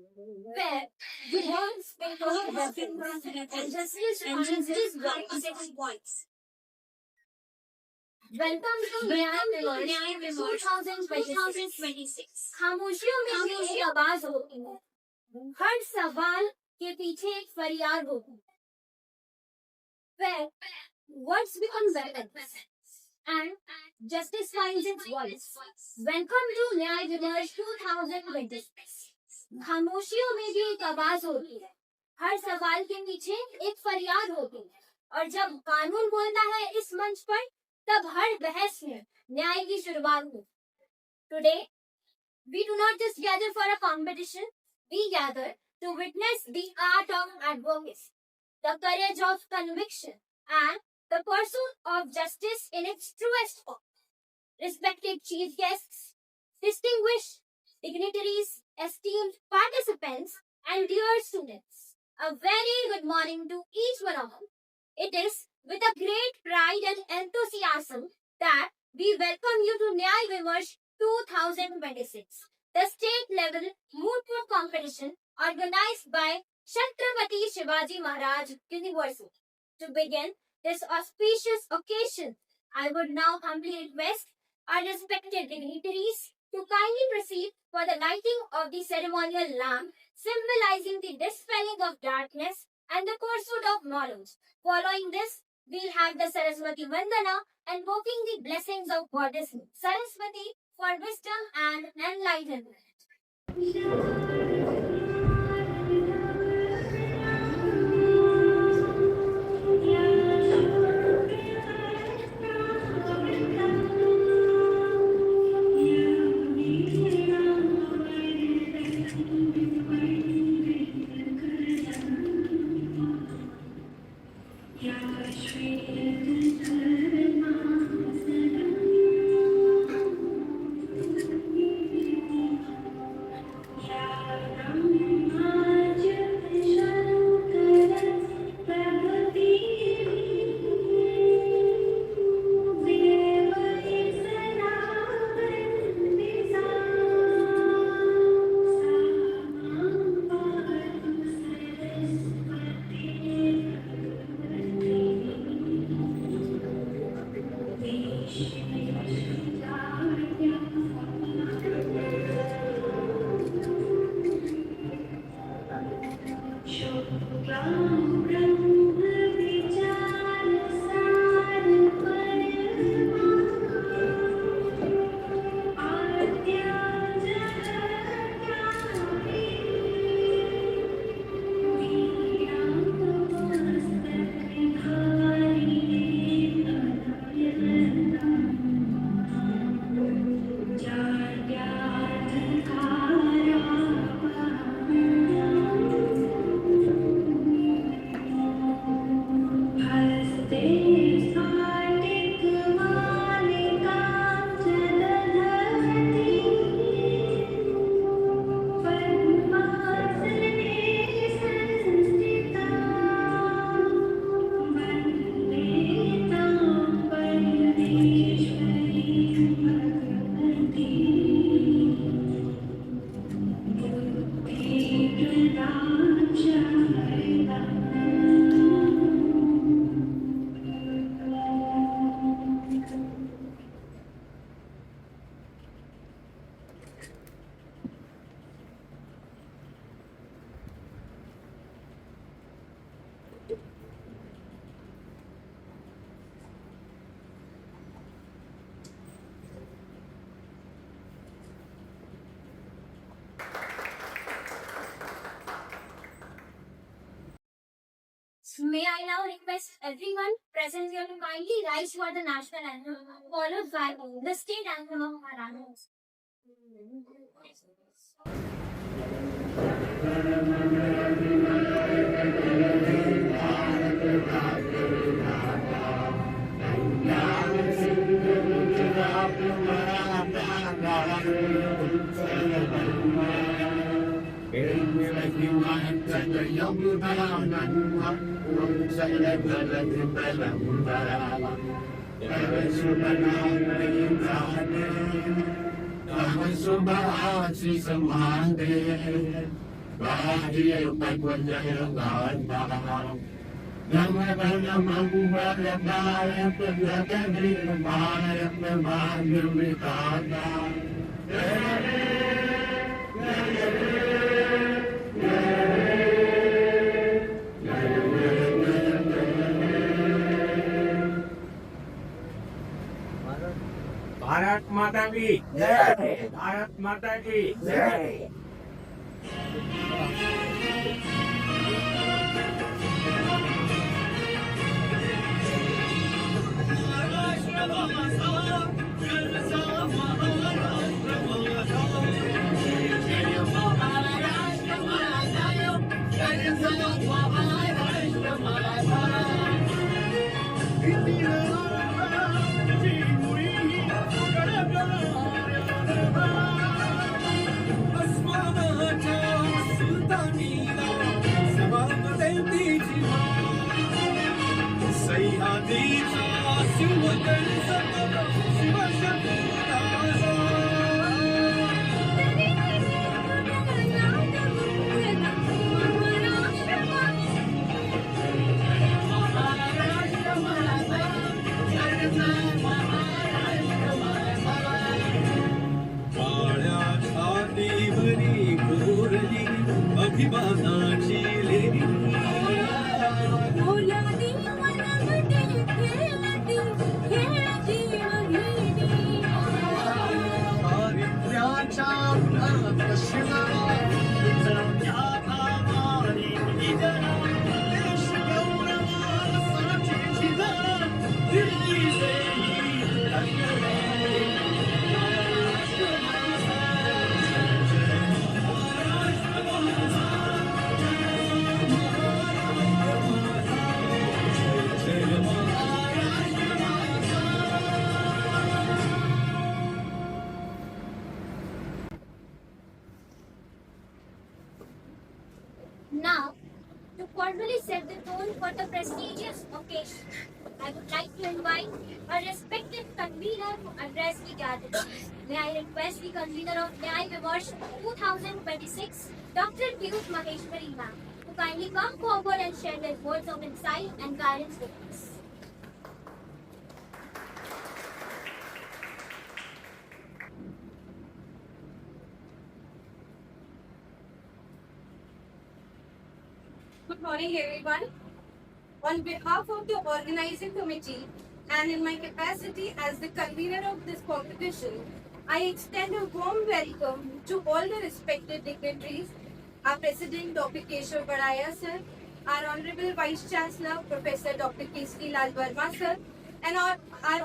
where the words paper weapons and justice finds points. Welcome to न्याय विमर्श 2026। खामोशियों में भी एक आवाज होती है, हर सवाल के पीछे एक फरियाद होती है। Where words become weapons and justice finds its voice. Welcome to न्याय विमर्श 2026। खामोशियों में भी एक आवाज होती है, हर सवाल के पीछे एक फरियाद होती है, और जब कानून बोलता है इस मंच पर, तब हर बहस में न्याय की शुरुआत होती है। Today, we do not just gather for a competition, we gather to witness the art of advocacy, the courage of conviction, and the pursuit of justice in its truest form. Respected chief guests, distinguished dignitaries, esteemed participants, and dear students, a very good morning to each one of you. It is with a great pride and enthusiasm that we welcome you to Nyay Vimarsh 2026, the state-level moot court competition organized by Chhatrapati Shivaji Maharaj University. To begin this auspicious occasion, I would now humbly request our respected dignitaries to kindly proceed for the lighting of the ceremonial lamp, symbolizing the dispelling of darkness and the pursuit of knowledge. Following this, we'll have the Saraswati Vandana, invoking the blessings of Goddess Saraswati for wisdom and enlightenment. May I now request everyone present here to kindly rise for the national anthem, followed by the state anthem of Maharashtra. Bharat माता की जय। भारत माता की जय। अभिमानाची लेणी चारित्र्याच्या प्रश्नाला विचारत्या भावाने निजरा देश गौरवासाठी जिजरा दिल्ली देई Now, to formally set the tone for the prestigious occasion, I would like to invite a respected convener to address the gathering. May I request the convener of Nyay Vimarsh 2026, Dr. Piyush Maheshwari ma'am, to kindly come forward and share their words of insight and guidance with us. Good morning, everyone. On behalf of the organizing committee and in my capacity as the convener of this competition, I extend a warm welcome to all the respected dignitaries, our President Dr. Keshav Badaya sir, our Honorable Vice Chancellor Professor Dr. Kesari Lal Verma sir, and our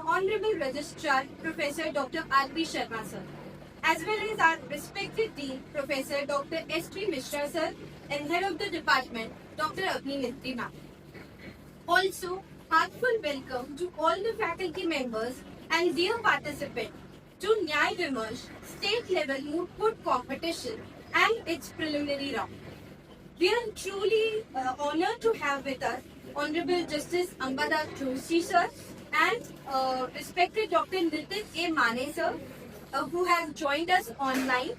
Honorable Registrar Professor Dr. R.P. Sharma sir, as well as our respected Dean Professor Dr. S.T. Mishra sir and Head of the Department Dr. Agni Mistry ma'am. Also, heartfelt welcome to all the faculty members and dear participants to Nyay Vimarsh State Level Moot Court Competition and its preliminary round. We are truly honored to have with us Honorable Justice Ambada Joshi sir and respected Dr. Nitin A. Mane sir, who has joined us online.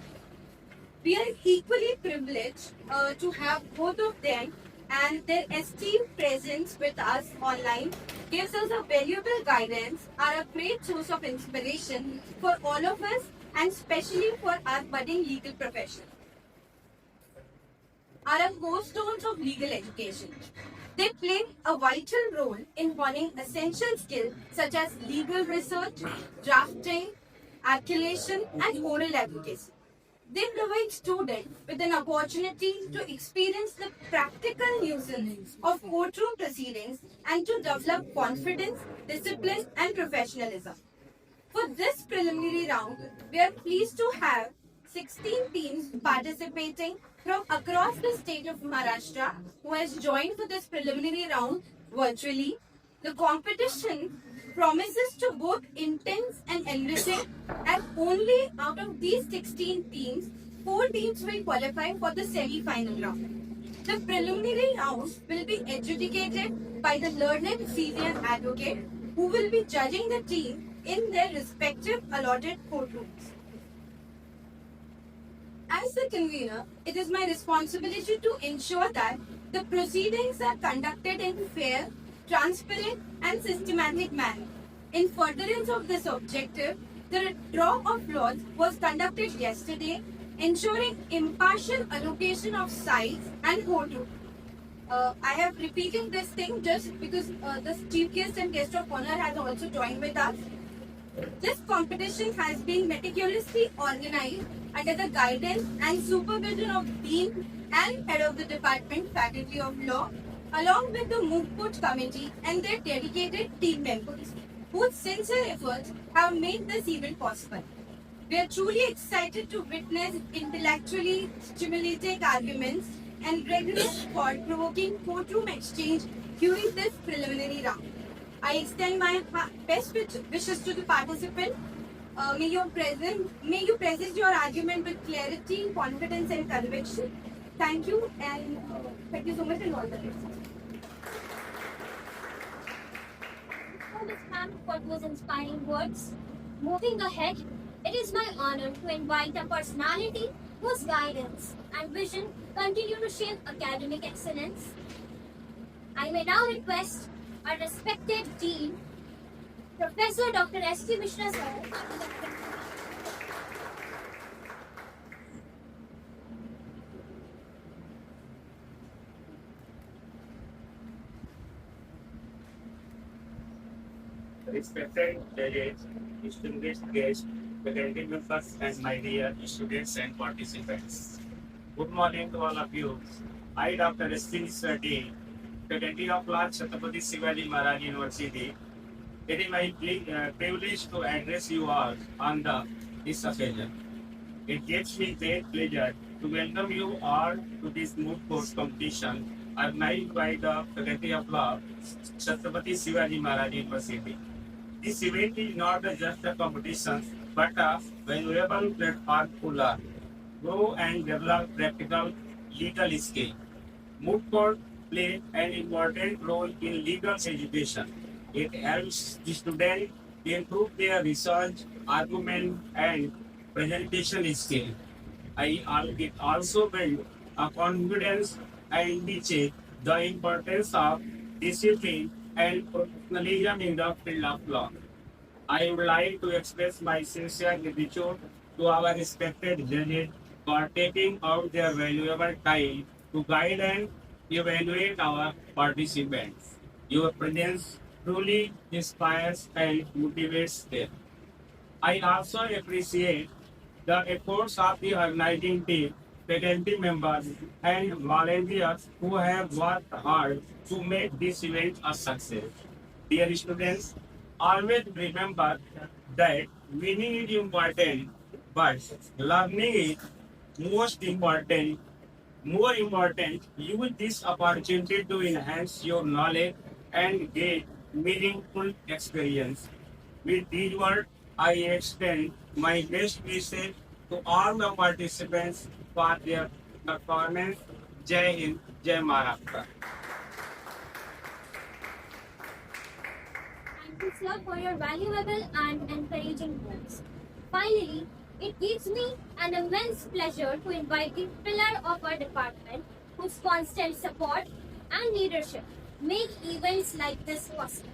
We are equally privileged to have both of them, and their esteemed presence with us online gives us a valuable guidance, are a great source of inspiration for all of us and especially for our budding legal profession. Are cornerstones of legal education. They play a vital role in honing essential skills such as legal research, drafting, articulation, and oral advocacy. They provide students with an opportunity to experience the practical nuisance of courtroom proceedings and to develop confidence, discipline, and professionalism. For this preliminary round, we are pleased to have 16 teams participating from across the state of Maharashtra who has joined for this preliminary round virtually. The competition promises to both intense and enriching, and only out of these 16 teams, 4 teams will qualify for the semi-final round. The preliminary round will be adjudicated by the learned senior advocate who will be judging the team in their respective allotted courtrooms. As the convener, it is my responsibility to ensure that the proceedings are conducted in fair, transparent, and systematic manner. In furtherance of this objective, the draw of lots was conducted yesterday, ensuring impartial allocation of sides and courtroom. I have repeating this thing just because the chief guest and guest of honor has also joined with us. This competition has been meticulously organized under the guidance and supervision of Dean and Head of the Department, Faculty of Law, along with the Moot Court Committee and their dedicated team members, whose sincere efforts have made this event possible. We are truly excited to witness intellectually stimulating arguments and rigorous thought-provoking courtroom exchange during this preliminary round. I extend my best wishes to the participant. May you present your argument with clarity, confidence, and conviction. Thank you, and thank you so much, and all the best. For Ms. Ma'am for those inspiring words. Moving ahead, it is my honor to invite a personality whose guidance and vision continue to shape academic excellence. I may now request our respected Dean, Professor Dr. S.T. Mishra sir. Respected delegates, distinguished guests, faculty members, and my dear students and participants. Good morning to all of you. I, Dr. S.T. Mishra, faculty of law, Chhatrapati Shivaji Maharaj University. It is my privilege to address you all on this occasion. It gives me great pleasure to welcome you all to this moot court competition organized by the Faculty of Law, Chhatrapati Shivaji Maharaj University. This event is not just a competition, but a valuable platform to learn, grow, and develop practical legal skills. Moot court play an important role in legal education. It helps the students improve their research, argument, and presentation skills. It also builds a confidence and teaches the importance of discipline and professionalism in the field of law. I would like to express my sincere gratitude to our respected judges for taking out their valuable time to guide and evaluate our participants. Your presence truly inspires and motivates them. I also appreciate the efforts of the organizing team, faculty members, and volunteers who have worked hard to make this event a success. Dear students, always remember that winning is important, but learning is most important. More important, use this opportunity to enhance your knowledge and get meaningful experience. With these words, I extend my best wishes to all the participants for their performance. Jai Hind, Jai Maharashtra. Thank you, sir, for your valuable and encouraging words. Finally, it gives me an immense pleasure to invite the pillar of our department, whose constant support and leadership make events like this possible.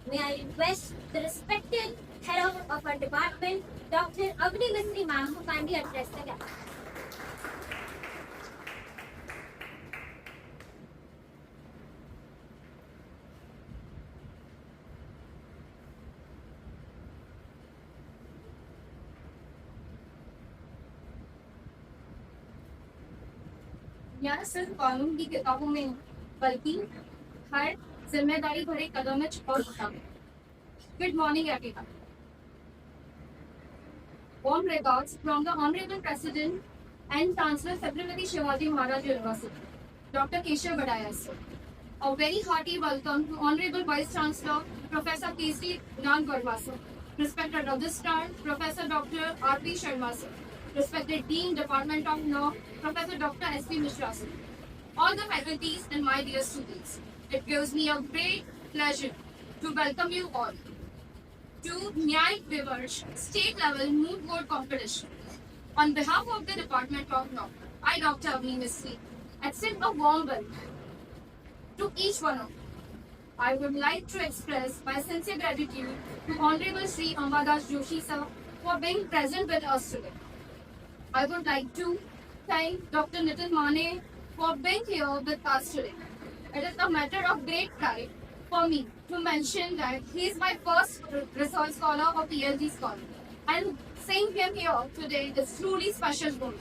May I request the respected head of our department, Dr. Agni Mistry ma'am, to kindly address the gathering. यह सिर्फ कानून की किताबों में बल्कि हर जिम्मेदारी भरे कदम में छुपा होता है. Good morning, everyone. Warm regards from the Honorable President and Chancellor Chhatrapati Shivaji Maharaj University, Dr. Keshav Badaya sir. A very hearty welcome to Honorable Vice Chancellor Professor K.C. Nan Verma sir, respected Registrar Professor Dr. R.P. Sharma sir, respected Dean Department of Law Professor Dr. S.P. Mishra sir, all the faculties and my dear students. It gives me a great pleasure to welcome you all to Nyay Vivarsh State Level Moot Court Competition. On behalf of the Department of Law, I, Dr. Avni Misri, extend a warm welcome to each one of you. I would like to express my sincere gratitude to Honorable Sri Ambadas Joshi sir for being present with us today. I would like to thank Dr. Nitin Mane for being here with us today. It is a matter of great pride for me to mention that he is my first research scholar or PhD scholar. And seeing him here today is truly special for me.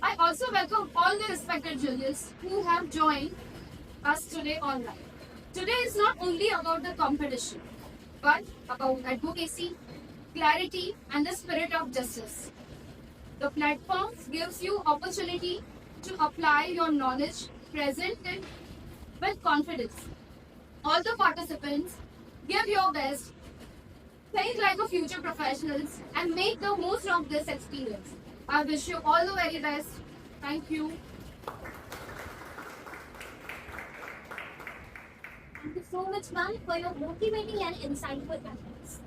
I also welcome all the respected judges who have joined us today online. Today is not only about the competition, but about advocacy, clarity, and the spirit of justice. The platform gives you opportunity to apply your knowledge, present it with confidence. All the participants, give your best, think like a future professionals, and make the most of this experience. I wish you all the very best. Thank you. Thank you so much, ma'am, for your motivating and insightful comments.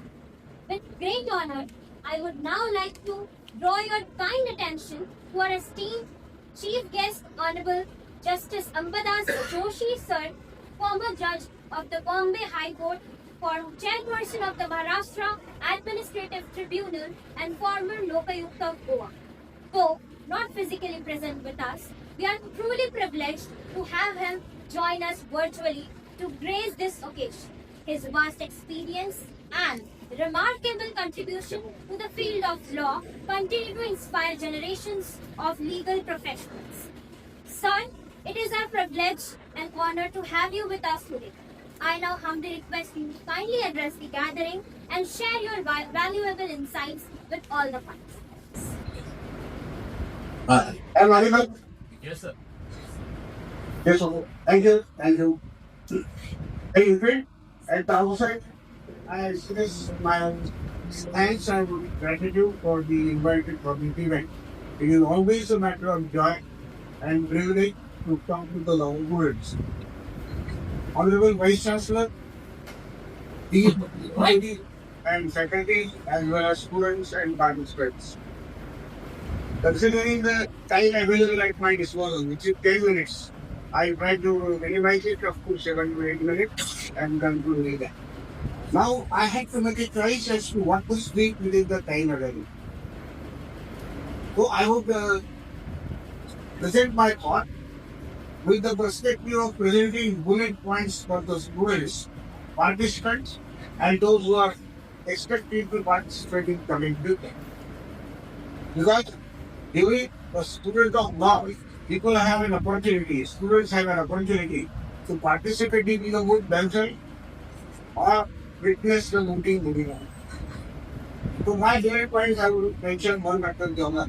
With great honor, I would now like to draw your kind attention to our esteemed Chief Guest, Honorable Justice Ambadas Joshi Sir, former judge of the Bombay High Court, former chairperson of the Maharashtra Administrative Tribunal, and former Lokayukt of Goa. Though not physically present with us, we are truly privileged to have him join us virtually to grace this occasion. His vast experience and remarkable contribution to the field of law continue to inspire generations of legal professionals. Sir, it is our privilege and honor to have you with us today. I now humbly request you to kindly address the gathering and share your valuable insights with all the participants. Am I audible? Yes, sir. Yes, okay. Thank you. Thank you. Thank you. At the outset, I express my thanks and gratitude for the invited for the event. It is always a matter of joy and privilege to talk to the law words. Honorable Vice Chancellor, Dean, committee, and faculty, as well as students and participants. Considering the time available at my disposal, which is 10 minutes, I try to minimize it up to 7 to 8 minutes and conclude with that. Now, I had to make a choice as to what to speak within the time available. So, I would present my thought with the perspective of presenting bullet points for the students, participants, and those who are expected to participate in coming future. Because during the student of law, people have an opportunity, students have an opportunity to participate in the vote themselves or witness the voting moving on. So my bullet points I will mention one after the other.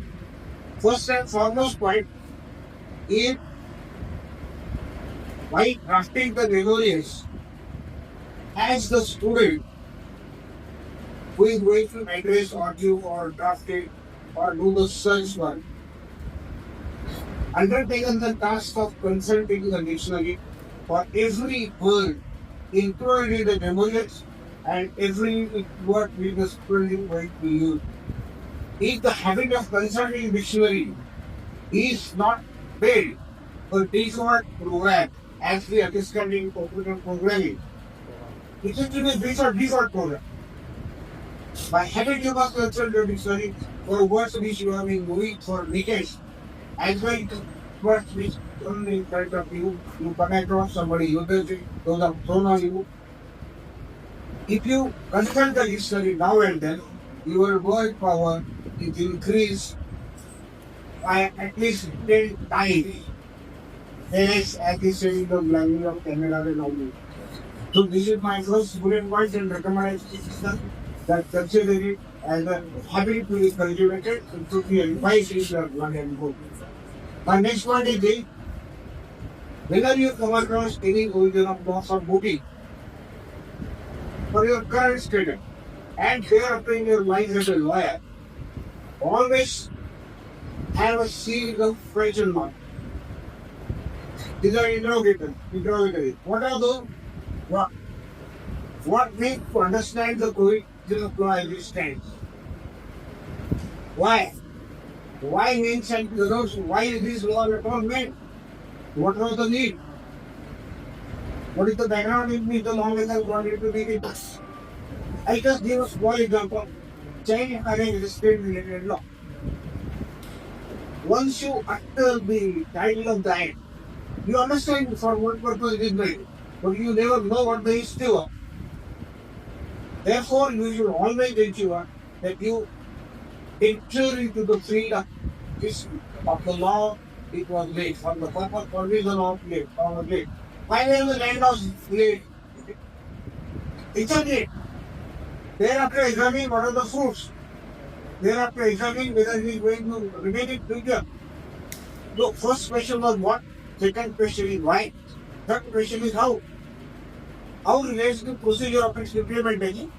First and foremost point is by drafting the memorials as the student who is going to address or give or draft it or do the search work, undertaken the task of consulting the dictionary for every word included in the memorials and every word which the student is going to use. If the habit of consulting dictionary is not built for this-word program as we understand in computer programming, it is to be this-word program. By having you must consult the dictionary for words which you have been moving for decades, as well as words which only in front of you, you come across somebody uses it, those are thrown on you. If you consult the dictionary now and then, your word power is increased by at least 10 times. There is accuracy in the language of Canada and all. So this is my first bullet point and recommendation that consider it as a habit to be cultivated and to be advised in your one and go. My next point is this: whether you come across any origin of loss of booty for your current status and thereafter in your life as a lawyer, always have a series of question marks. These are interrogatory. What are those? What makes to understand the origin of law existence? Why? Why means and why is this law at all made? What was the need? What is the background in me? The law when I wanted to make it. I just give a small example. Child marriage restraint related law. Once you utter the title of the act, you understand for what purpose it is made, but you never know what the history of. Therefore, you should always ensure that you enter into the freedom of the law it was made, for the purpose for which the law was made. Why was the land was made? It's a made. Thereafter examine what are the fruits. Thereafter examine whether it is going to remain in future. So first question was what? Second question is why? Third question is how. How relates the procedure of its implementation?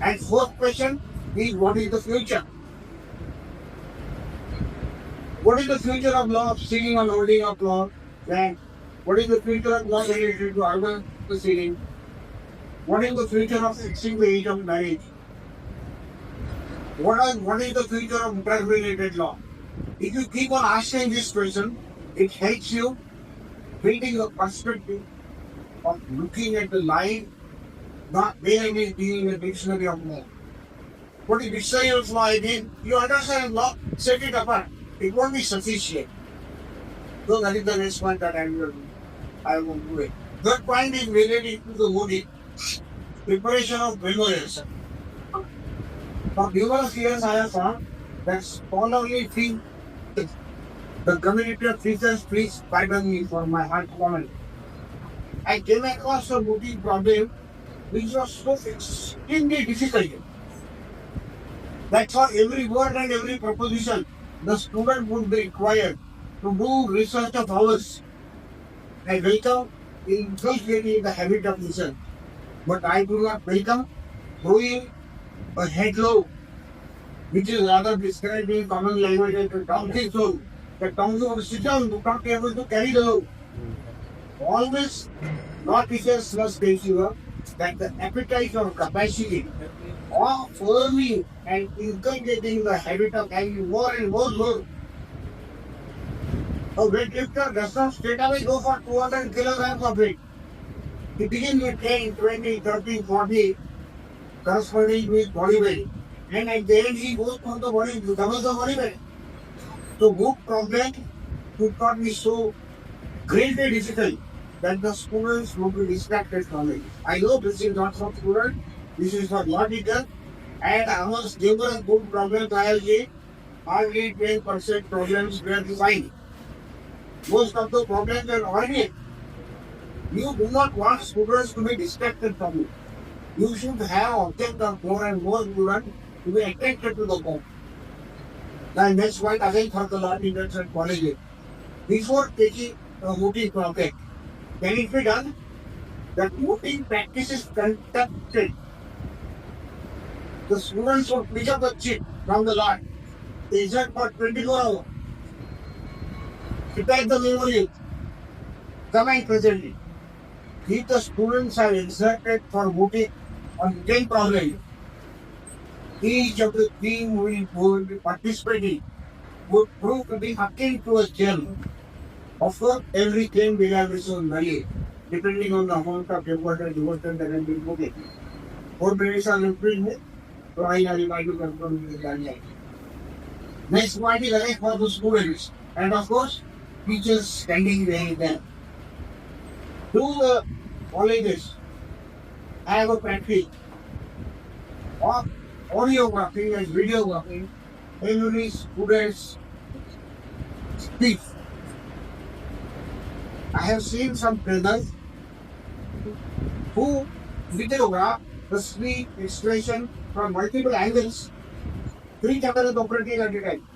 And fourth question is what is the future? What is the future of law of seeking or holding of law? And what is the future of law related to urban proceeding? What is the future of fixing the age of marriage? What is the future of drug-related law? If you keep on asking this question, it helps you building a perspective of looking at the line, not merely being a dictionary of law. What is dictionary of law? I mean, you understand law, set it apart. It won't be sufficient. So that is the next point that I will do it. Third point is related to the motive. Preparation of memorials. For numerous years I have found that scholarly field, the community of teachers, please pardon me for my hard comment. I came across a motive problem which was so extremely difficult that for every word and every proposition, the student would be required to do research of hours. I welcome inculcating the habit of research, but I do not welcome throwing a head low, which is rather described in common language as a donkey soul. The donkey would sit down, would not be able to carry the load. Always, not teachers must ensure that the appetite or capacity of forming and inculcating the habit of having more and more load. A weightlifter does not straight away go for 200 kilograms of weight. He begins with 10, 20, 30, 40, corresponding with body weight. And at the end, he goes from the body to double the body weight. So, book problem could not be so greatly difficult that the students would be distracted from it. I know this is not for students, this is for logical, and amongst numerous good problems I have seen, hardly 10% problems were defined. Most of the problems are ordinary. You do not want students to be distracted from it. You should have object of more and more students to be attracted to the book. Now, next point again for the law teachers and colleges. Before taking a motive project, can it be done? That motive practice is conducted. The students would pick up the chip from the lot. They exert for 24 hours. Prepare the memory. Comment presently. If the students are exerted for motive on 10 problems, each of the team will be participating would prove to be akin to a gem. Of course, every claim will have its own value, depending on the amount of effort and devotion that has been put in. 4 minutes are left with me, so I will try to confirm with the next point is again for the students, and of course, teachers standing there. To the colleges, I have a practice of audiography and videography every student's speech. I have seen some trainers who videograph the speech expression from multiple angles, 3 cameras operating at a time.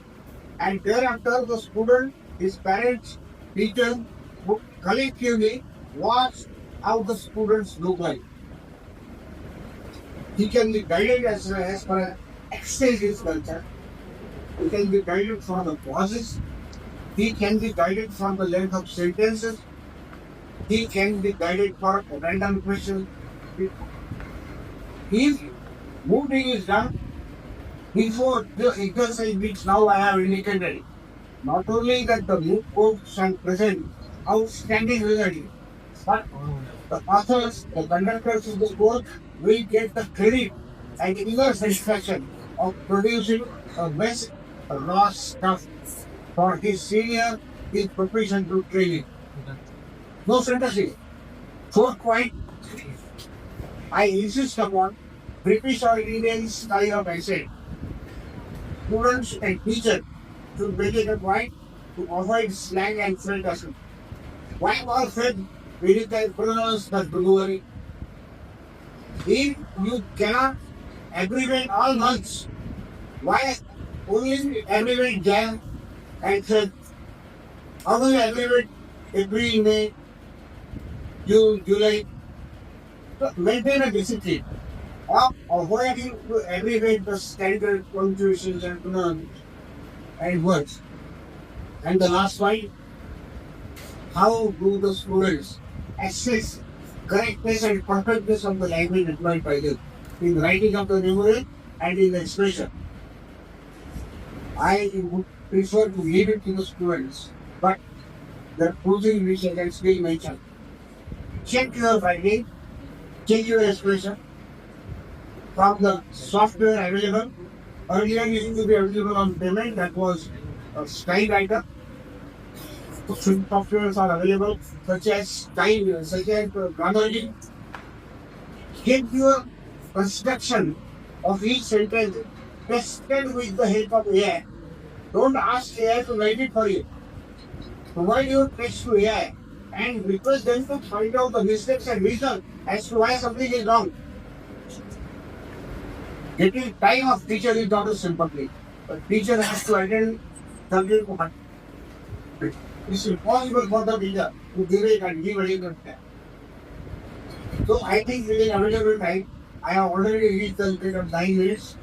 And thereafter, the student, his parents, teachers would collectively watch how the students look like. He can be guided as far as exchange is concerned. He can be guided from the pauses. He can be guided from the length of sentences. He can be guided for random questions. If moving is done, before the exercise which now I have indicated, not only that the moot courts and present outstanding result, but the authors, the conductors of the course will get the credit and inner satisfaction of producing a best raw stuff for his senior in preparation to training. No fantasy. Fourth point, I insist upon British or Indian style of essay. Students and teachers should make it a point to avoid slang and sarcasm. Why was said Vedika pronounce the February? If you cannot abbreviate all months, why only abbreviate Jan and Feb? How will you abbreviate every May, June, July? So maintain a discipline of avoiding to abbreviate the standard punctuations and pronouns and words. And the last one, how do the students assess correctness and perfectness of the language employed by them in writing of the numeral and in the expression? I would prefer to leave it to the students, but the cruising which I can still mention. Check your writing, check your expression from the software available. Earlier used to be available on payment, that was a Skywriter. Some softwares are available, such as Grammarly. Get your construction of each sentence tested with the help of AI. Don't ask AI to write it for you. Provide your text to AI and request them to find out the mistakes and reason as to why something is wrong. Getting time of teacher is not a simple thing. A teacher has to attend 30 to 100. It's impossible for the teacher to give it and give it in time. So I think within available time, I have already reached the limit of 9 minutes.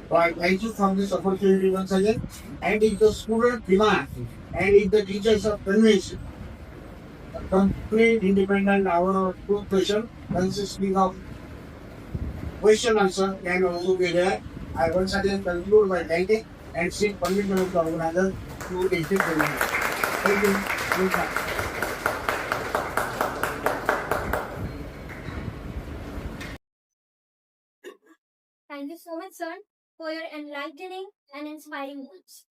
So I thank you for this opportunity once again. And if the student demand and if the teachers are convinced, a complete independent hour or 2 session consisting of question answer can also be there. I once again conclude my thanking and seek permission of the organizer to exit the meeting. Thank you. Good night. Thank you so much, sir, for your enlightening and inspiring words.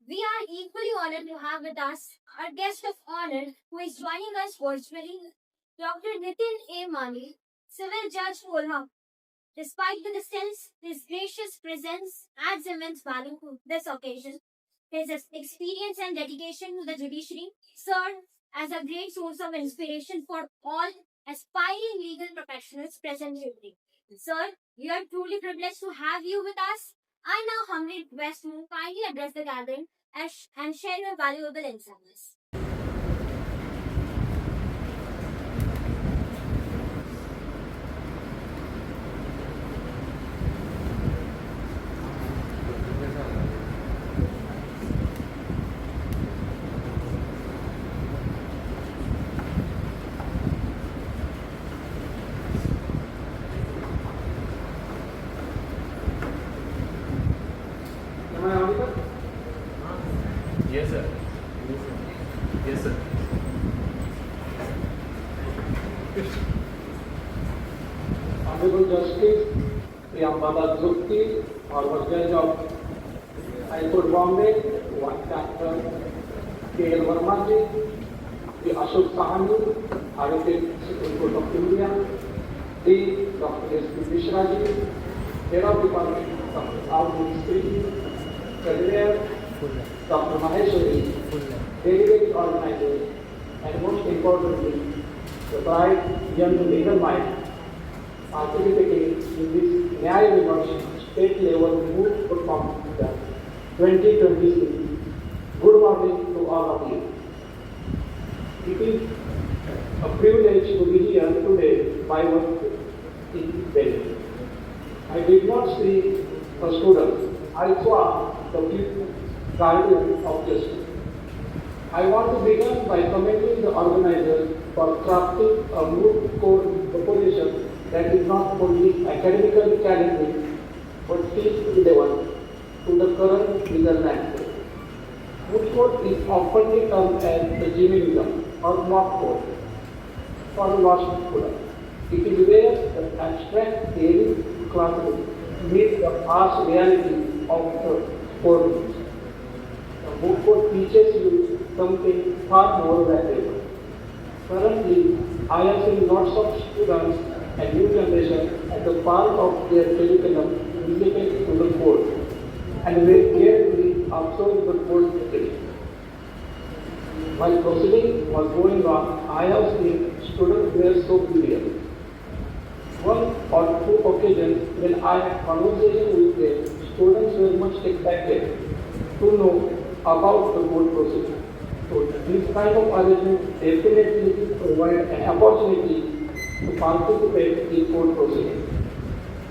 We are equally honored to have with us our guest of honor who is joining us virtually, Dr. Nitin A. Mani, Civil Judge Kolhapur. Despite the distance, his gracious presence adds immense value to this occasion. His experience and dedication to the judiciary serve as a great source of inspiration for all aspiring legal professionals present here. Sir, we are truly privileged to have you with us. I now humbly request you to kindly address the gathering and share your valuable insights. Am I audible? Yes, sir. Yes, sir. Honorable Justice Priyambada Zupti, Honorable Judge of High Court Bombay, one Dr. K.L. Verma ji, the Ashok Sahani, Advocate Supreme Court of India, the Dr. S.P. Mishra ji, Head of Department Dr. Al Ministry, Career, Dr. Maheshwari, delegate organizers, and most importantly, the bright young legal mind participating in this Nyaya Vivash state level moot court competition 2026. Good morning to all of you. It is a privilege to be here today by work in Delhi. I did not see a student. I saw the people guardian of justice. I want to begin by commending the organizers for crafting a moot court proposition that is not only academically challenging but still relevant to the current legal landscape. Moot court is often termed as the Jimmy or mock court for law students. It is where the abstract theory classes meet the harsh reality of the courtrooms. The moot court teaches you something far more valuable. Currently, I have seen lots of students and new generation as a part of their curriculum related to the court and very carefully observe the court proceedings. While proceeding was going on, I have seen students were so curious. One or two occasions when I had conversation with them, students were much excited to know about the court proceeding. So this kind of arrangement definitely provide an opportunity to participate in court proceedings.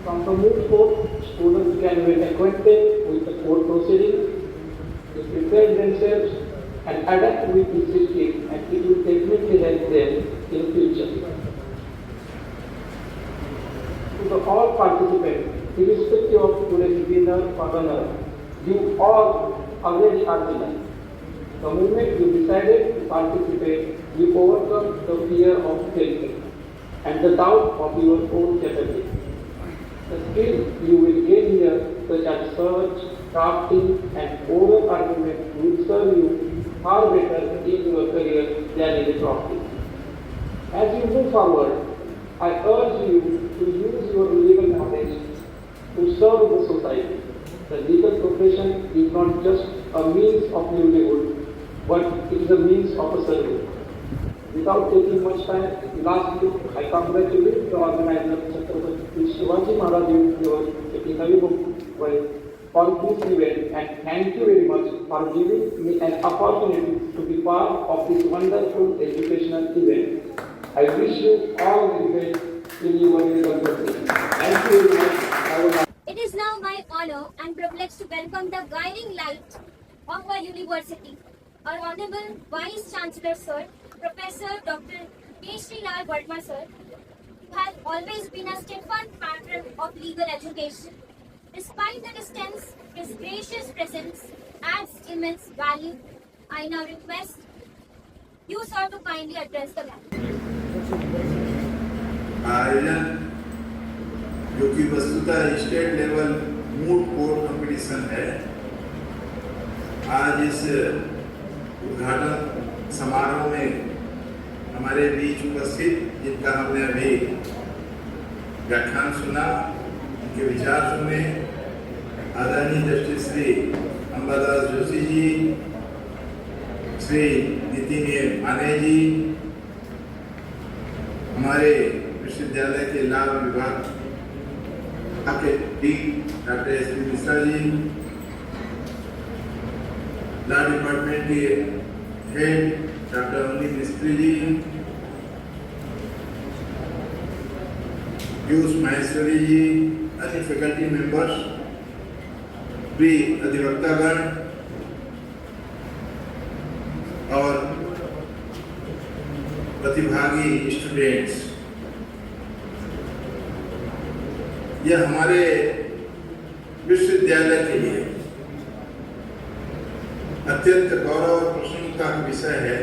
From the moot court, students can get acquainted with the court proceedings, they prepare themselves and adapt with the system, and it will definitely help them in future. To the all participants, irrespective of today's winner or runner, you all already are winners. The moment you decided to participate, you overcome the fear of failure and the doubt of your own capability. The skills you will gain here, such as search, drafting, and oral argument, will serve you far better in your career than in the drafting. As you move forward, I urge you to use your legal knowledge to serve the society. The legal profession is not just a means of livelihood, but it is a means of a service. Without taking much time, lastly, I congratulate the organizer, Chhatrapati Shivaji Maharaj University for this event, and thank you very much for giving me an opportunity to be part of this wonderful educational event. I wish you all the best in your legal profession. Thank you very much. It is now my honor and privilege to welcome the guiding light of our university, our Honorable Vice Chancellor Sir, Professor Dr. K. Lal Verma Sir, who has always been a steadfast patron of legal education. Despite the distance, his gracious presence adds immense value. I now request you, sir, to kindly address the gathering. आयोजन जो कि वस्तुतः state level moot court competition है, आज इस उद्घाटन समारोह में हमारे बीच उपस्थित, जिनका हमने अभी व्याख्यान सुना, उनके विचार सुने, आदरणीय जस्टिस श्री अंबादास जोशी जी, श्री नितिन माने जी, हमारे विश्वविद्यालय के लॉ विभाग के dean doctor S P Mishra ji, law department के हेड डॉक्टर अमनी मिस्त्री जी, पीयूष माहेश्वरी जी, अन्य फैकल्टी मेंबर्स, प्रिय अधिवक्तागण और प्रतिभागी स्टूडेंट्स, यह हमारे विश्वविद्यालय के लिए अत्यंत गौरव और प्रसन्नता का विषय है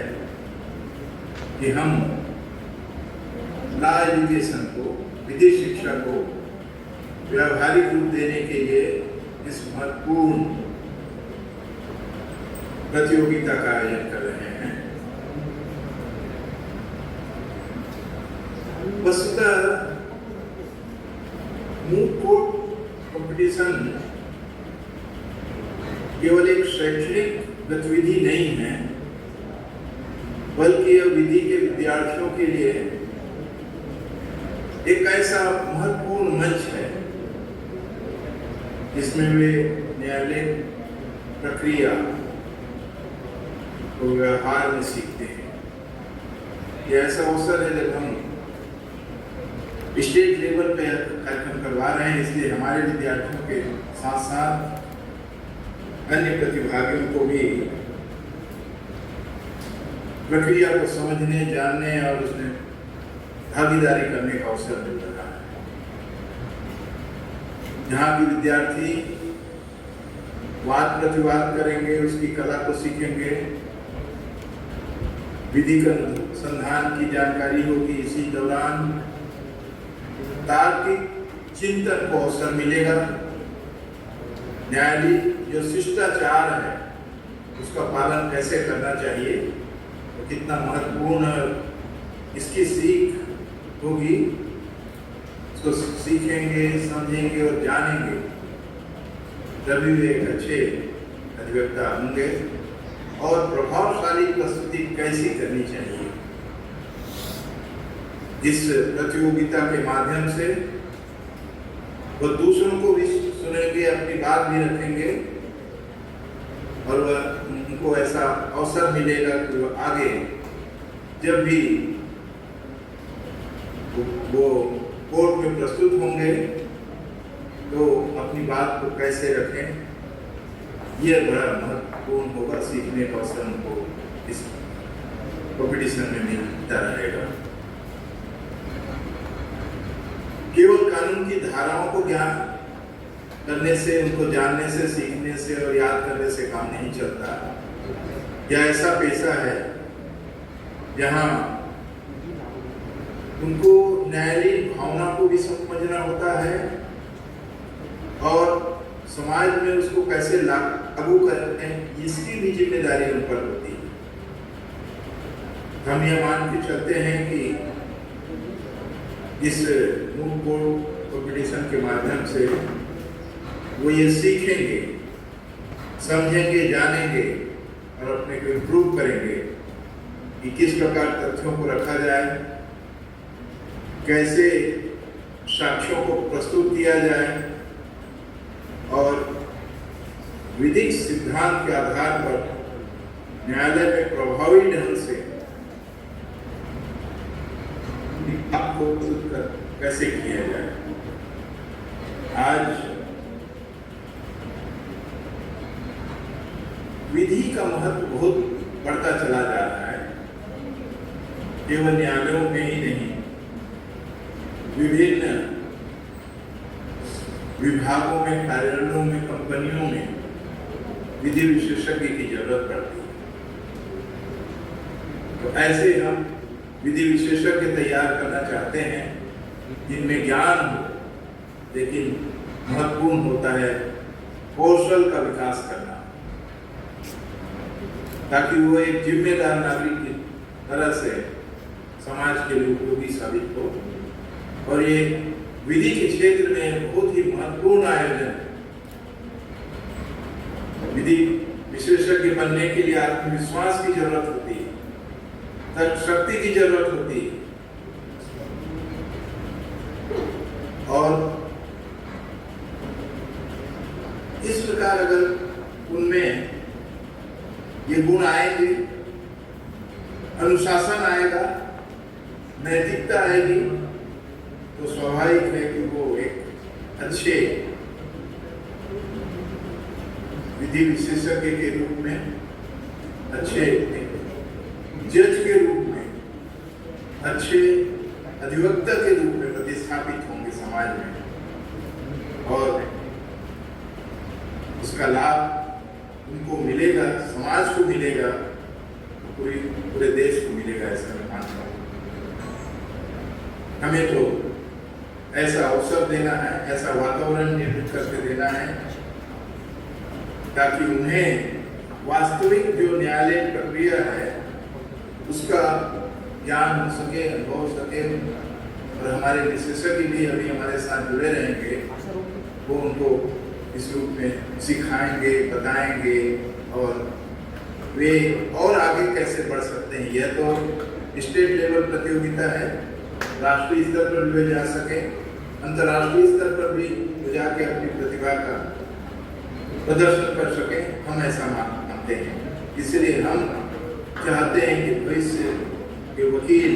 कि हम लॉ एजुकेशन को, विधि शिक्षा को व्यावहारिक रूप देने के लिए इस महत्वपूर्ण प्रतियोगिता का आयोजन कर रहे हैं। वस्तुतः मूट कोर्ट कंपटीशन केवल एक शैक्षणिक गतिविधि नहीं है, बल्कि यह विधि के विद्यार्थियों के लिए एक ऐसा महत्वपूर्ण मंच है जिसमें वे न्यायालयिक प्रक्रिया को व्यवहार में सीखते हैं। यह ऐसा अवसर है जब हम स्टेट लेवल पे कार्यक्रम करवा रहे हैं, इसलिए हमारे विद्यार्थियों के साथ साथ अन्य प्रतिभागियों को भी प्रक्रिया को समझने, जानने और उसमें भागीदारी करने का अवसर मिल रहा है। जहाँ भी विद्यार्थी वाद प्रतिवाद करेंगे, उसकी कला को सीखेंगे, विधिक अनुसंधान की जानकारी होगी। इसी दौरान तार्किक चिंतन को अवसर मिलेगा। न्यायालय जो शिष्टाचार है उसका पालन कैसे करना चाहिए, तो कितना महत्वपूर्ण इसकी सीख होगी। उसको सीखेंगे, समझेंगे और जानेंगे, तभी वे एक अच्छे अधिवक्ता होंगे। और प्रभावशाली प्रस्तुति कैसी करनी चाहिए, इस प्रतियोगिता के माध्यम से वो दूसरों को भी सुनेंगे, अपनी बात भी रखेंगे और उनको ऐसा अवसर मिलेगा कि वो आगे जब भी वो कोर्ट में प्रस्तुत होंगे तो अपनी बात को कैसे रखें, यह बड़ा महत्वपूर्ण होगा। सीखने का अवसर उनको इस कॉम्पिटिशन में मिलता रहेगा। केवल कानून की धाराओं को ज्ञान करने से, उनको जानने से, सीखने से और याद करने से काम नहीं चलता। यह ऐसा पेशा है जहाँ उनको न्यायालयीन भावना को भी समझना होता है और समाज में उसको कैसे लागू करते हैं, इसकी भी जिम्मेदारी उन पर होती है। हम यह मान के चलते हैं कि इस मूक कोर्ट कॉम्पिटिशन के माध्यम से वो ये सीखेंगे, समझेंगे, जानेंगे और अपने को इम्प्रूव करेंगे कि किस प्रकार तथ्यों को रखा जाए, कैसे साक्ष्यों को प्रस्तुत किया जाए और विधिक सिद्धांत के आधार पर न्यायालय में प्रभावी ढंग से आपको कैसे किया जाए। आज विधि का महत्व बहुत बढ़ता चला जा रहा है। केवल न्यायालयों में ही नहीं, विभिन्न विभागों में, कार्यालयों में, कंपनियों में विधि विशेषज्ञ की जरूरत पड़ती है। तो ऐसे हम विधि विशेषज्ञ तैयार करना चाहते हैं जिनमें ज्ञान हो, लेकिन महत्वपूर्ण होता है कौशल का विकास करना, ताकि वो एक जिम्मेदार नागरिक की तरह से समाज के लिए उपयोगी साबित हो। और ये विधि के क्षेत्र में बहुत ही महत्वपूर्ण आयोजन है। विधि विशेषज्ञ बनने के लिए आत्मविश्वास की जरूरत होती है, तर्क शक्ति की जरूरत होती है और इस प्रकार अगर उनमें ये गुण आएंगे, अनुशासन आएगा, नैतिकता आएगी, तो स्वाभाविक है कि वो एक अच्छे विधि विशेषज्ञ के रूप में, अच्छे जज के रूप में, अच्छे अधिवक्ता के रूप में प्रतिस्थापित होंगे समाज में और उसका लाभ उनको मिलेगा, समाज को मिलेगा, पूरे देश को मिलेगा। ऐसा मैं मानता हूँ। हमें तो ऐसा अवसर देना है, ऐसा वातावरण निर्मित करके देना है ताकि उन्हें वास्तविक जो न्यायालय प्रक्रिया है उसका ज्ञान हो सके, अनुभव हो सके। और हमारे विशेषज्ञ भी अभी हमारे साथ जुड़े रहेंगे, वो उनको इस रूप में सिखाएंगे, बताएंगे और वे और आगे कैसे बढ़ सकते हैं। यह तो स्टेट लेवल प्रतियोगिता है, राष्ट्रीय स्तर पर भी जा सके, अंतर्राष्ट्रीय स्तर पर भी जाके अपनी प्रतिभा का प्रदर्शन कर सके, हम ऐसा मानते हैं। इसलिए हम चाहते हैं कि भविष्य के वकील,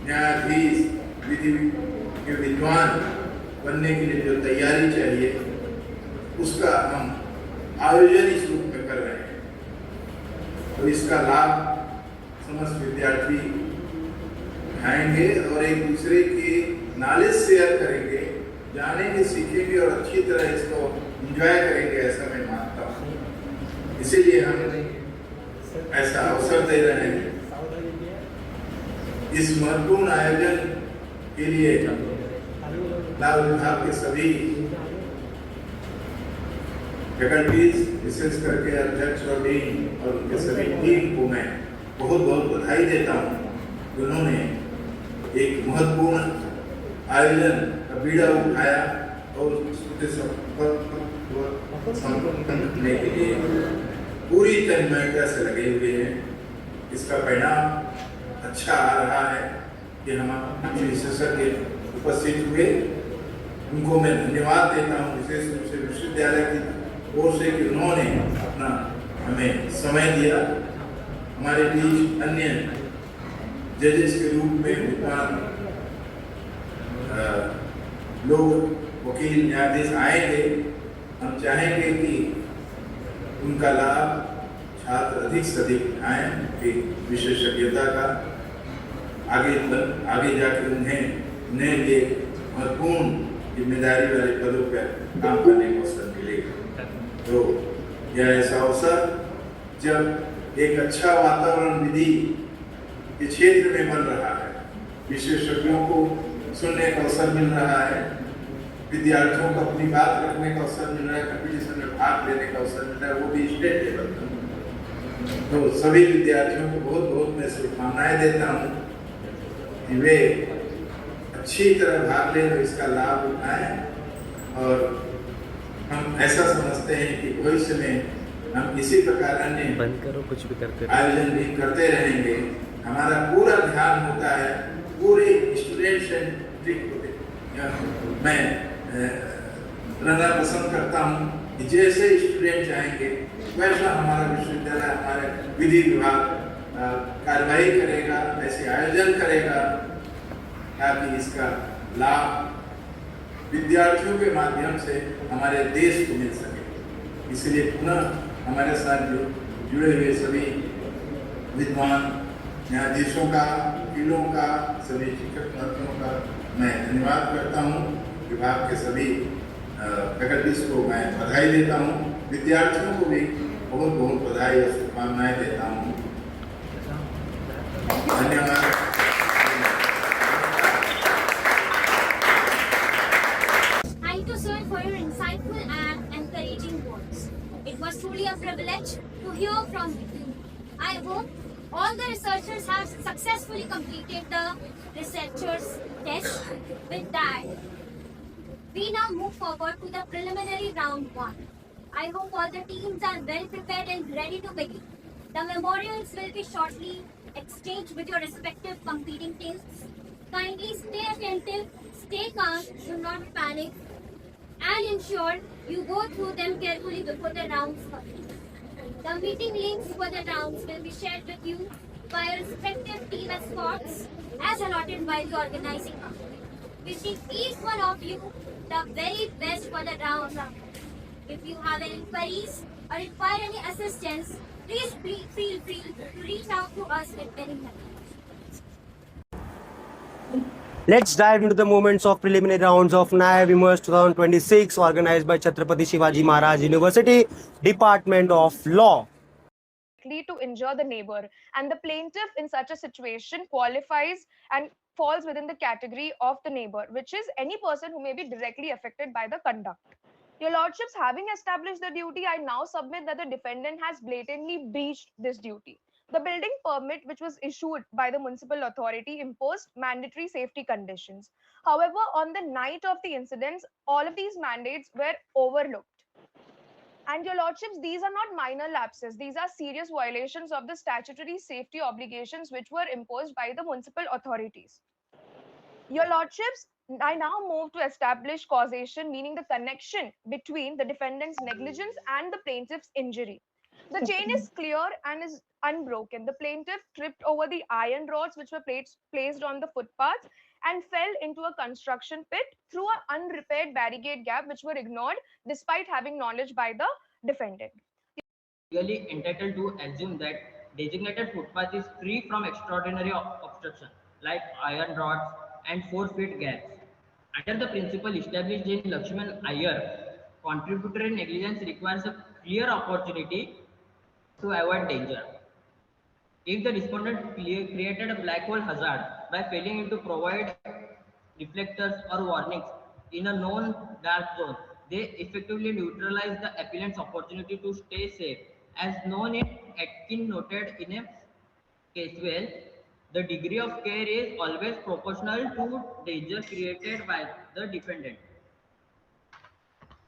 न्यायाधीश, विधि के विद्वान बनने के लिए जो तैयारी चाहिए उसका हम आयोजन इस रूप में कर रहे हैं। तो इसका लाभ समस्त विद्यार्थी उठाएंगे और एक दूसरे की नॉलेज शेयर करेंगे, जानेंगे, सीखेंगे और अच्छी तरह इसको एंजॉय करेंगे, ऐसा मैं मानता हूँ। इसीलिए हम ऐसा अवसर दे रहे हैं। इस महत्वपूर्ण आयोजन के लिए लाभ विभाग के सभी फैकल्टीज, विशेष करके अध्यक्ष और डीन और उनके सभी टीम को मैं बहुत बहुत बधाई देता हूँ। उन्होंने एक महत्वपूर्ण आयोजन का बीड़ा उठाया और उसके संपन्न करने के लिए पूरी तन्मयता से लगे हुए हैं। इसका परिणाम अच्छा आ रहा है कि हमारे विशेषज्ञ उपस्थित हुए। उनको मैं धन्यवाद देता हूँ, विशेष रूप से विश्वविद्यालय की ओर से कि उन्होंने अपना हमें समय दिया। हमारे बीच अन्य जजेस के रूप में विद्वान लोग, वकील, न्यायाधीश आएंगे। हम चाहेंगे कि उनका लाभ छात्र अधिक से अधिक उठाएं, कि विशेषज्ञता का आगे जाकर उन्हें ये महत्वपूर्ण जिम्मेदारी वाले पदों पर काम करने का अवसर मिलेगा। तो यह ऐसा अवसर जब एक अच्छा वातावरण विधि के क्षेत्र में बन रहा है, विशेषज्ञों को सुनने का अवसर मिल रहा है, विद्यार्थियों को अपनी बात रखने का अवसर मिल रहा है, कंपटीशन में भाग लेने का अवसर मिल रहा है, वो भी स्टेट लेवल पर। तो सभी विद्यार्थियों को बहुत बहुत मैं शुभकामनाएं देता हूँ कि वे अच्छी तरह भाग लें और इसका लाभ उठाएं। और हम ऐसा समझते हैं कि भविष्य में हम इसी प्रकार अन्य कुछ भी करते आयोजन भी करते रहेंगे। हमारा पूरा ध्यान होता है पूरे स्टूडेंट सेंट्रिक होते। मैं रहना पसंद करता हूँ कि जैसे स्टूडेंट चाहेंगे वैसा हमारा विश्वविद्यालय, हमारे विधि विभाग कार्रवाई करेगा, ऐसे आयोजन करेगा ताकि इसका लाभ विद्यार्थियों के माध्यम से हमारे देश को मिल सके। इसलिए पुनः हमारे साथ जुड़े हुए सभी विद्वान न्यायाधीशों का, वकीलों का, सभी शिक्षक साथियों का मैं धन्यवाद करता हूँ। विभाग के सभी फैकल्टीज को मैं बधाई देता हूँ। विद्यार्थियों को भी बहुत बहुत बधाई और शुभकामनाएं देता हूँ। धन्यवाद। Thank you, sir, for your insightful and encouraging words. It was truly a privilege to hear from you. I hope all the researchers have successfully completed the researchers test. With that, we now move forward to the preliminary round 1. I hope all the teams are well prepared and ready to begin. The memorials will be shortly exchanged with your respective competing teams. Kindly stay attentive, stay calm, do not panic, and ensure you go through them carefully before the rounds complete. The meeting links for the rounds will be shared with you by your respective team escorts as allotted by the organizing committee. Wishing each one of you the very best for the round. If you have any queries or require any assistance, please feel free to reach out to us at any time. Let's dive into the moments of preliminary rounds of NIAB Emerge 2026 organized by Chhatrapati Shivaji Maharaj University, Department of Law. To injure the neighbor, and the plaintiff in such a situation qualifies and falls within the category of the neighbor, which is any person who may be directly affected by the conduct. Your lordships, having established the duty, I now submit that the defendant has blatantly breached this duty. The building permit, which was issued by the municipal authority, imposed mandatory safety conditions. However, on the night of the incidents, all of these mandates were overlooked. And your lordships, these are not minor lapses. These are serious violations of the statutory safety obligations which were imposed by the municipal authorities. Your lordships, I now move to establish causation, meaning the connection between the defendant's negligence and the plaintiff's injury. The chain is clear and is unbroken. The plaintiff tripped over the iron rods which were placed on the footpath and fell into a construction pit through an unrepaired barricade gap which were ignored despite having knowledge by the defendant. Legally entitled to assume that designated footpath is free from extraordinary obstruction like iron rods and 4 feet gaps. Under the principle established in Lakshman Iyer, contributory negligence requires a clear opportunity to avoid danger. If the respondent created a black hole hazard by failing to provide reflectors or warnings in a known dark zone, they effectively neutralize the appellant's opportunity to stay safe. As known in Atkin noted in a Caswell, the degree of care is always proportional to danger created by the defendant.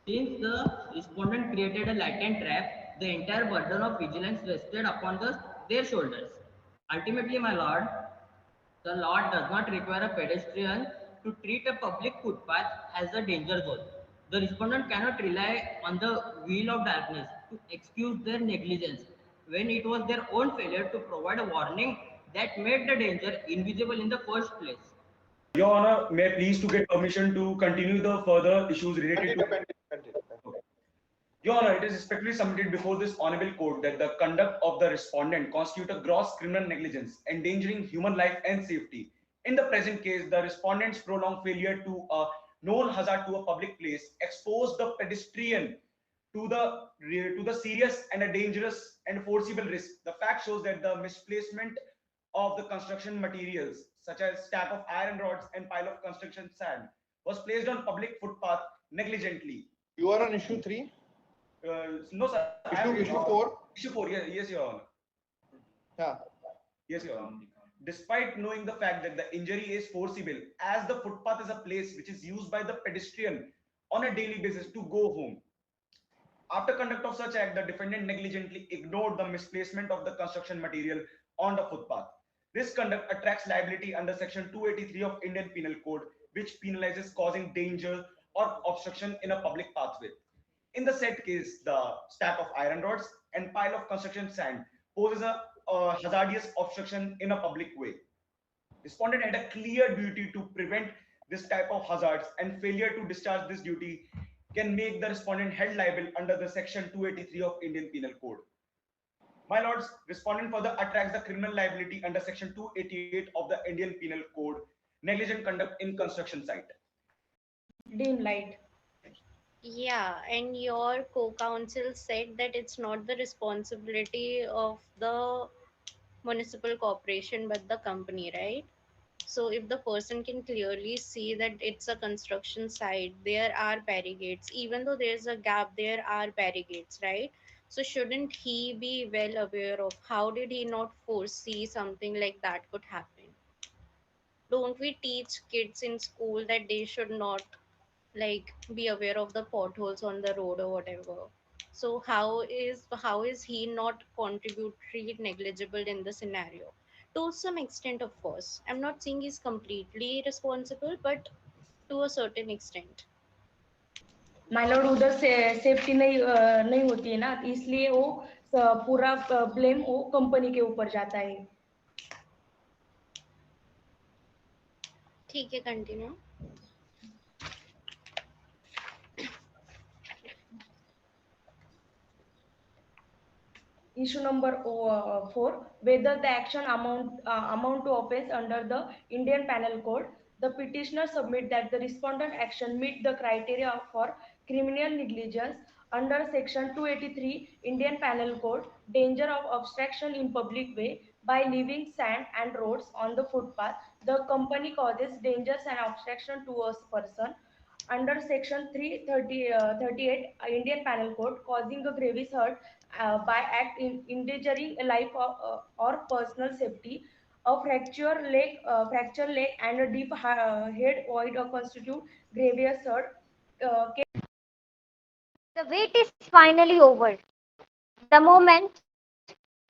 Since the respondent created a latent trap, the entire burden of vigilance rested upon their shoulders. Ultimately, my lord, the law does not require a pedestrian to treat a public footpath as a danger zone. The respondent cannot rely on the wheel of darkness to excuse their negligence when it was their own failure to provide a warning that made the danger invisible in the first place. Your Honor, may I please to get permission to continue the further issues related to... Okay. Your Honor, it is respectfully submitted before this honorable court that the conduct of the respondent constitute a gross criminal negligence, endangering human life and safety. In the present case, the respondent's prolonged failure to a known hazard to a public place exposed the pedestrian to the serious and a dangerous and foreseeable risk. The fact shows that the misplacement of the construction materials such as stack of iron rods and pile of construction sand was placed on public footpath negligently. You are on issue 3? No, sir. Issue 4? Issue 4, yes, Your Honor. Yeah. Yes, Your Honor. Despite knowing the fact that the injury is foreseeable, as the footpath is a place which is used by the pedestrian on a daily basis to go home. After conduct of such act, the defendant negligently ignored the misplacement of the construction material on the footpath. This conduct attracts liability under section 283 of Indian Penal Code, which penalizes causing danger or obstruction in a public pathway. In the said case, the stack of iron rods and pile of construction sand poses a hazardous obstruction in a public way. Respondent had a clear duty to prevent this type of hazards, and failure to discharge this duty can make the respondent held liable under the section 283 of Indian Penal Code. My lords, respondent further attracts the criminal liability under section 288 of the Indian Penal Code, negligent conduct in construction site. Dim light. Yeah, and your co-counsel said that it's not the responsibility of the municipal corporation but the company, right? So if the person can clearly see that it's a construction site, there are barricades. Even though there's a gap, there are barricades, right? So shouldn't he be well aware of how did he not foresee something like that could happen? Don't we teach kids in school that they should not like be aware of the potholes on the road or whatever? So how is he not contributory negligible in the scenario? To some extent, of course. I'm not saying he's completely responsible, but to a certain extent. My Lord उधर से safety नहीं होती है ना, इसलिए वो पूरा blame वो कंपनी के ऊपर जाता है. ठीक है, continue. Issue number 4, whether the action amount to offense under the Indian Penal Code. The petitioner submit that the respondent action meet the criteria for criminal negligence under section 283 Indian Penal Code, danger of obstruction in public way by leaving sand and roads on the footpath. The company causes dangers and obstruction to a person under section 338 Indian Penal Code, causing a grievous hurt by act in endangering life or personal safety. A fractured leg and a deep head void constitute grievous hurt. The wait is finally over. The moment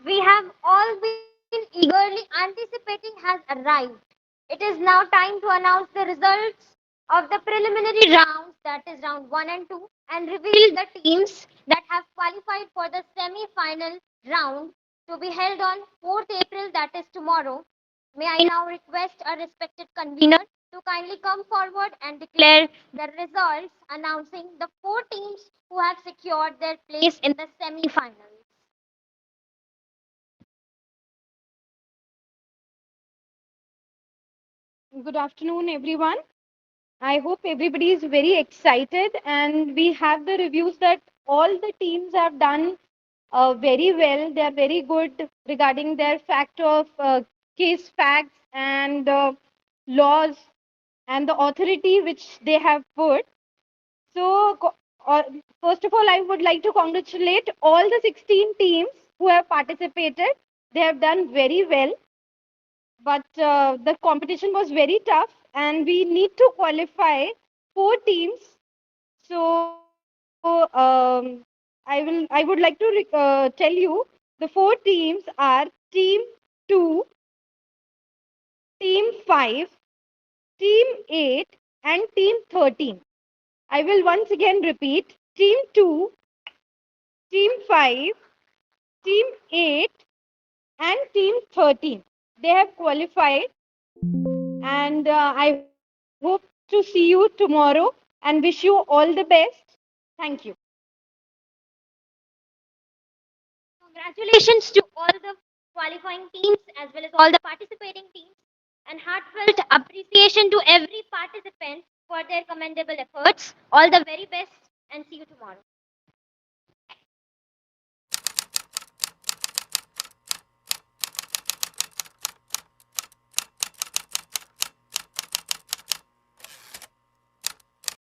we have all been eagerly anticipating has arrived. It is now time to announce the results of the preliminary rounds, that is round 1 and 2, and reveal the teams that have qualified for the semi-final round to be held on 4th April, that is tomorrow. May I now request our respected convener to kindly come forward and declare the results, announcing the 4 teams who have secured their place in the semi-finals. Good afternoon, everyone. I hope everybody is very excited, and we have the reviews that all the teams have done very well. They are very good regarding their fact of case facts and laws and the authority which they have put. So, first of all, I would like to congratulate all the 16 teams who have participated. They have done very well, but the competition was very tough, and we need to qualify 4 teams. So, I would like to tell you the 4 teams are Team 2, Team 5, Team 8, and Team 13. I will once again repeat: Team 2, Team 5, Team 8, and Team 13. They have qualified, and I hope to see you tomorrow and wish you all the best. Thank you. Congratulations to all the qualifying teams as well as all the participating teams, and heartfelt appreciation to every participant for their commendable efforts. All the very best, and see you tomorrow.